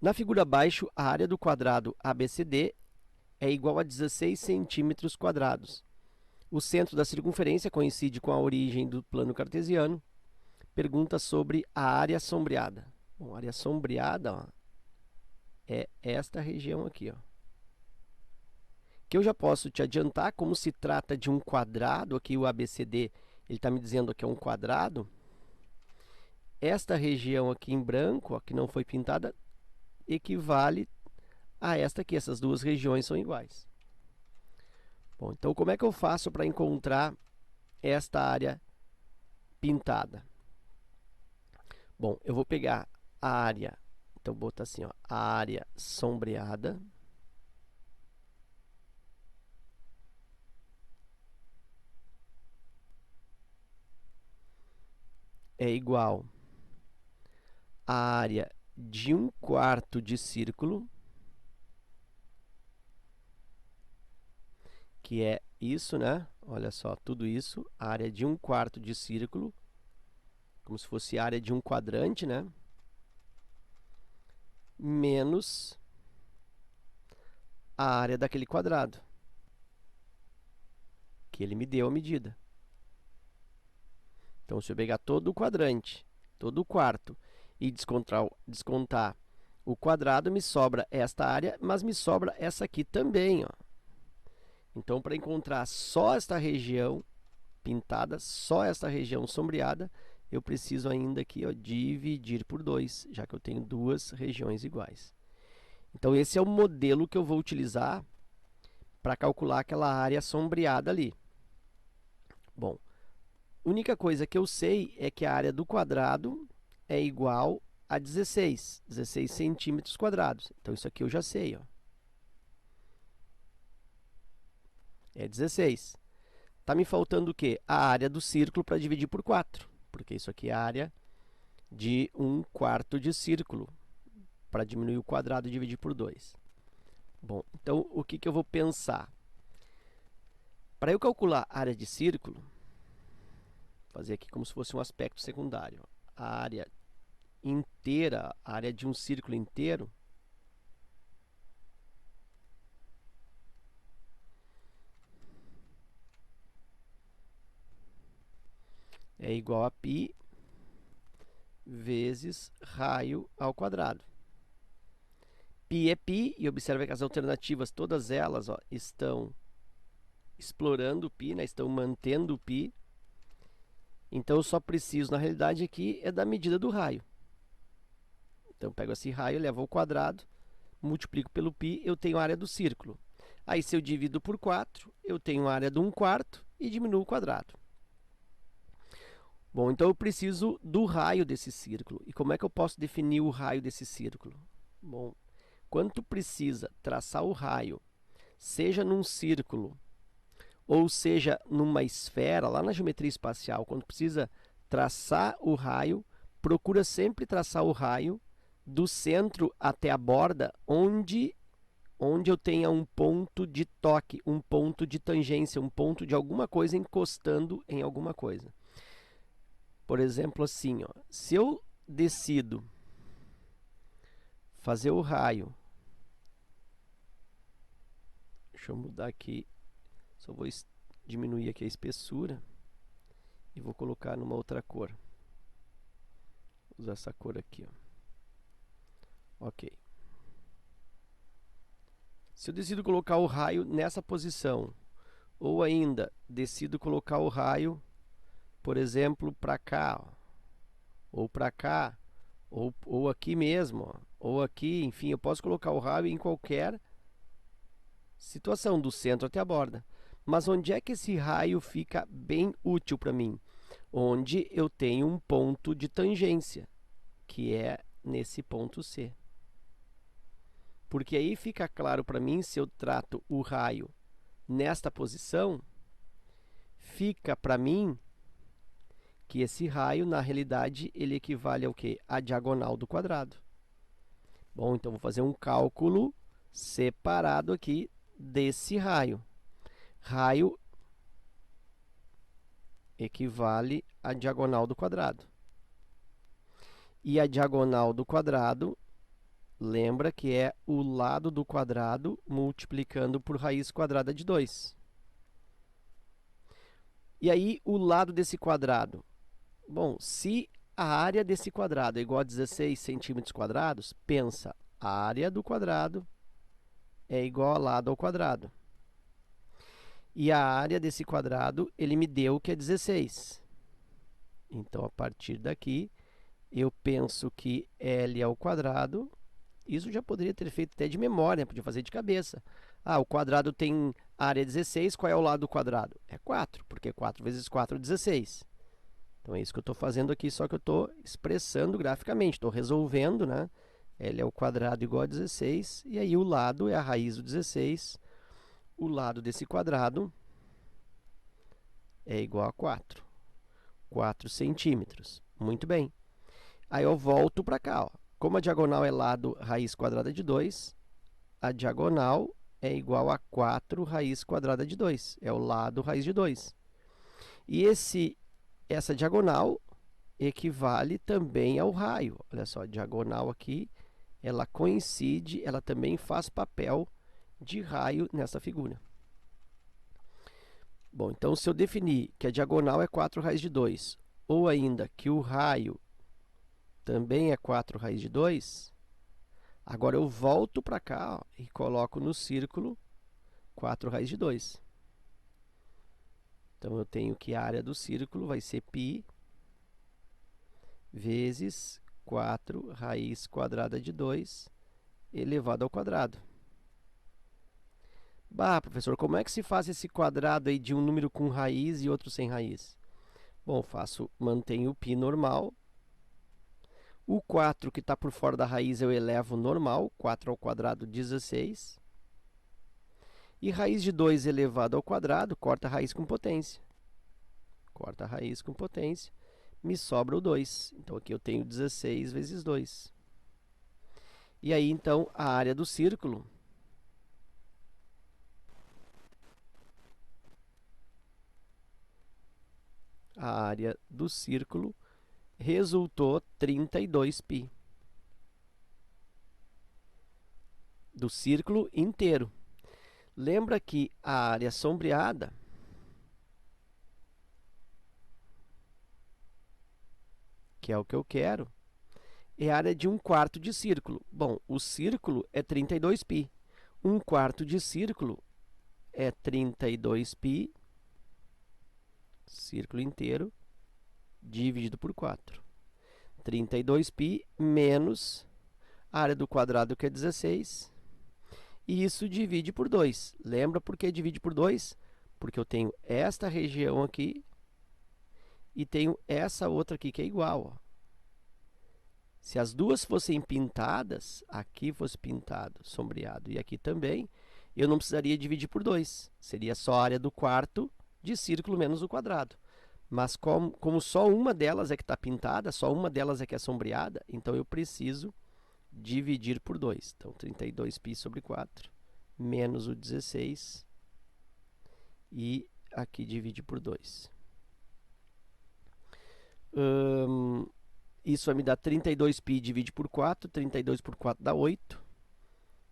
Na figura abaixo, a área do quadrado ABCD é igual a 16 centímetros quadrados. O centro da circunferência coincide com a origem do plano cartesiano. Pergunta sobre a área sombreada. Bom, a área sombreada, ó, é esta região aqui, ó. Que eu já posso te adiantar, como se trata de um quadrado, aqui o ABCD, ele está me dizendo que é um quadrado. Esta região aqui em branco, ó, que não foi pintada, equivale a esta aqui. Essas duas regiões são iguais. Bom, então como é que eu faço para encontrar esta área pintada? Bom, eu vou pegar a área, então vou botar assim, ó, a área sombreada é igual à área de 1/4 de círculo, que é isso, né? Olha só, tudo isso, a área de 1/4 de círculo, como se fosse a área de um quadrante, né? Menos a área daquele quadrado, que ele me deu a medida. Então, se eu pegar todo o quadrante, todo o quarto, e descontar o quadrado, me sobra esta área, mas me sobra essa aqui também, ó. Então, para encontrar só esta região pintada, só esta região sombreada, eu preciso ainda aqui, ó, dividir por 2, já que eu tenho duas regiões iguais. Então, esse é o modelo que eu vou utilizar para calcular aquela área sombreada ali. Bom, a única coisa que eu sei é que a área do quadrado é igual a 16 centímetros quadrados. Então, isso aqui eu já sei, ó. É 16. Está me faltando o quê? A área do círculo para dividir por 4, porque isso aqui é a área de 1/4 de círculo, para diminuir o quadrado e dividir por 2. Bom, então, o que eu vou pensar? Para eu calcular a área de círculo, vou fazer aqui como se fosse um aspecto secundário. A área inteira, a área de um círculo inteiro, é igual a π vezes raio ao quadrado. Π é π, e observe que as alternativas, todas elas, ó, estão explorando o π, né? Estão mantendo o π. Então, eu só preciso, na realidade, aqui é da medida do raio. Então, eu pego esse raio, levo ao quadrado, multiplico pelo π, eu tenho a área do círculo. Aí, se eu divido por 4, eu tenho a área de 1/4 e diminuo o quadrado. Bom, então eu preciso do raio desse círculo. E como é que eu posso definir o raio desse círculo? Bom, quando tu precisa traçar o raio, seja num círculo ou seja numa esfera, lá na geometria espacial, quando precisa traçar o raio, procura sempre traçar o raio do centro até a borda, onde eu tenha um ponto de toque, um ponto de tangência, um ponto de alguma coisa encostando em alguma coisa. Por exemplo, assim, ó, se eu decido fazer o raio, deixa eu mudar aqui, só vou diminuir aqui a espessura e vou colocar numa outra cor. Vou usar essa cor aqui, ó. Ok. Se eu decido colocar o raio nessa posição, ou ainda decido colocar o raio, por exemplo, para cá, ó, ou para cá, ou aqui mesmo, ó, ou aqui, enfim, eu posso colocar o raio em qualquer situação, do centro até a borda. Mas onde é que esse raio fica bem útil para mim? Onde eu tenho um ponto de tangência, que é nesse ponto C. Porque aí fica claro para mim, se eu trato o raio nesta posição, fica para mim que esse raio, na realidade, ele equivale ao quê? A diagonal do quadrado. Bom, então vou fazer um cálculo separado aqui desse raio. Raio equivale à diagonal do quadrado. E a diagonal do quadrado Lembra que é o lado do quadrado multiplicando por raiz quadrada de 2. E aí, o lado desse quadrado? Bom, se a área desse quadrado é igual a 16 centímetros quadrados, pensa, a área do quadrado é igual a lado ao quadrado. E a área desse quadrado, ele me deu que é 16. Então, a partir daqui, eu penso que L ao quadrado, isso já poderia ter feito até de memória, podia fazer de cabeça. Ah, o quadrado tem área 16, qual é o lado do quadrado? É 4, porque 4 vezes 4 é 16. Então, é isso que eu estou fazendo aqui, só que eu estou expressando graficamente, estou resolvendo, né? L ao quadrado igual a 16, e aí o lado é a raiz do 16. O lado desse quadrado é igual a 4. 4 centímetros. Muito bem. Aí eu volto para cá. Ó. Como a diagonal é lado raiz quadrada de 2, a diagonal é igual a 4 raiz quadrada de 2. É o lado raiz de 2. E essa diagonal equivale também ao raio. Olha só, a diagonal aqui, ela coincide, ela também faz papel de raio nessa figura. Bom, então, se eu definir que a diagonal é 4 raiz de 2, ou ainda que o raio também é 4 raiz de 2, agora eu volto para cá ó, e coloco no círculo 4 raiz de 2. Então, eu tenho que a área do círculo vai ser π vezes 4 raiz quadrada de 2 elevado ao quadrado. Bah, professor, como é que se faz esse quadrado aí de um número com raiz e outro sem raiz? Bom, mantenho o π normal. O 4 que está por fora da raiz eu elevo normal, 4 ao quadrado, 16. E raiz de 2 elevado ao quadrado, corta a raiz com potência. Corta a raiz com potência, me sobra o 2. Então, aqui eu tenho 16 vezes 2. E aí, então, a área do círculo resultou 32π. Do círculo inteiro. Lembra que a área sombreada que é o que eu quero, é a área de 1/4 de círculo. Bom, o círculo é 32π. 1/4 de círculo é 32π, círculo inteiro, dividido por 4. 32π menos a área do quadrado, que é 16, e isso divide por 2. Lembra por que divide por 2? Porque eu tenho esta região aqui e tenho essa outra aqui, que é igual. Ó. Se as duas fossem pintadas, aqui fosse pintado, sombreado, e aqui também, eu não precisaria dividir por 2. Seria só a área do quarto de círculo menos o quadrado. Mas como só uma delas é que está pintada, só uma delas é que é sombreada, então eu preciso dividir por 2. Então, 32π sobre 4, menos o 16, e aqui divide por 2. Isso vai me dar 32π divide por 4, 32 por 4 dá 8.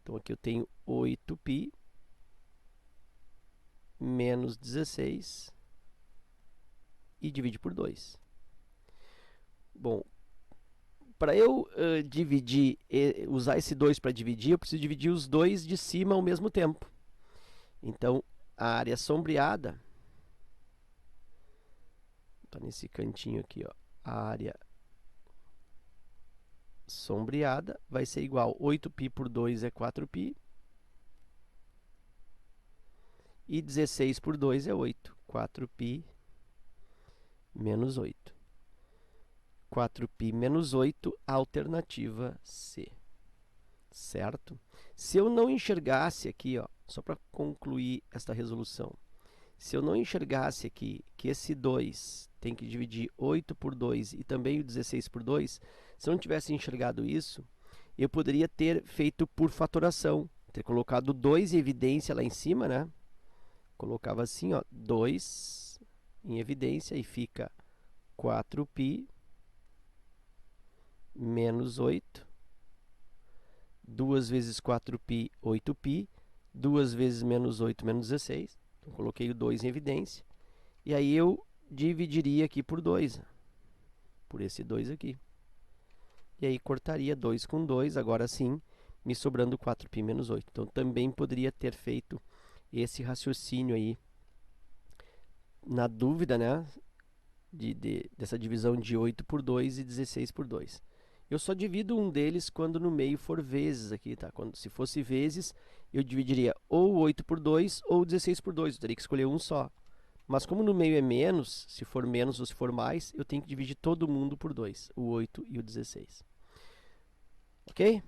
Então, aqui eu tenho 8π menos 16 e divide por 2. Bom, para eu usar esse 2 para dividir, eu preciso dividir os dois de cima ao mesmo tempo. Então, a área sombreada, está nesse cantinho aqui, ó, a área sombreada vai ser igual a 8π por 2 é 4π, e 16 por 2 é 8. 4π menos 8. 4π menos 8, alternativa C. Certo? Se eu não enxergasse aqui, ó, só para concluir esta resolução, se eu não enxergasse aqui que esse 2 tem que dividir 8 por 2 e também o 16 por 2, se eu não tivesse enxergado isso, eu poderia ter feito por fatoração, ter colocado 2 em evidência lá em cima, né? Colocava assim, ó, 2 em evidência e fica 4π menos 8 2 vezes 4π, 8π. 2 vezes menos 8, menos 16. Então, coloquei o 2 em evidência. E aí eu dividiria aqui por 2. Por esse 2 aqui. E aí cortaria 2 com 2, agora sim, me sobrando 4π menos 8. Então, também poderia ter feito esse raciocínio aí, na dúvida, né, dessa divisão de 8 por 2 e 16 por 2. Eu só divido um deles quando no meio for vezes aqui, tá? Se fosse vezes, eu dividiria ou 8 por 2 ou 16 por 2. Eu teria que escolher um só. Mas como no meio é menos, se for menos ou se for mais, eu tenho que dividir todo mundo por 2, o 8 e o 16. Ok?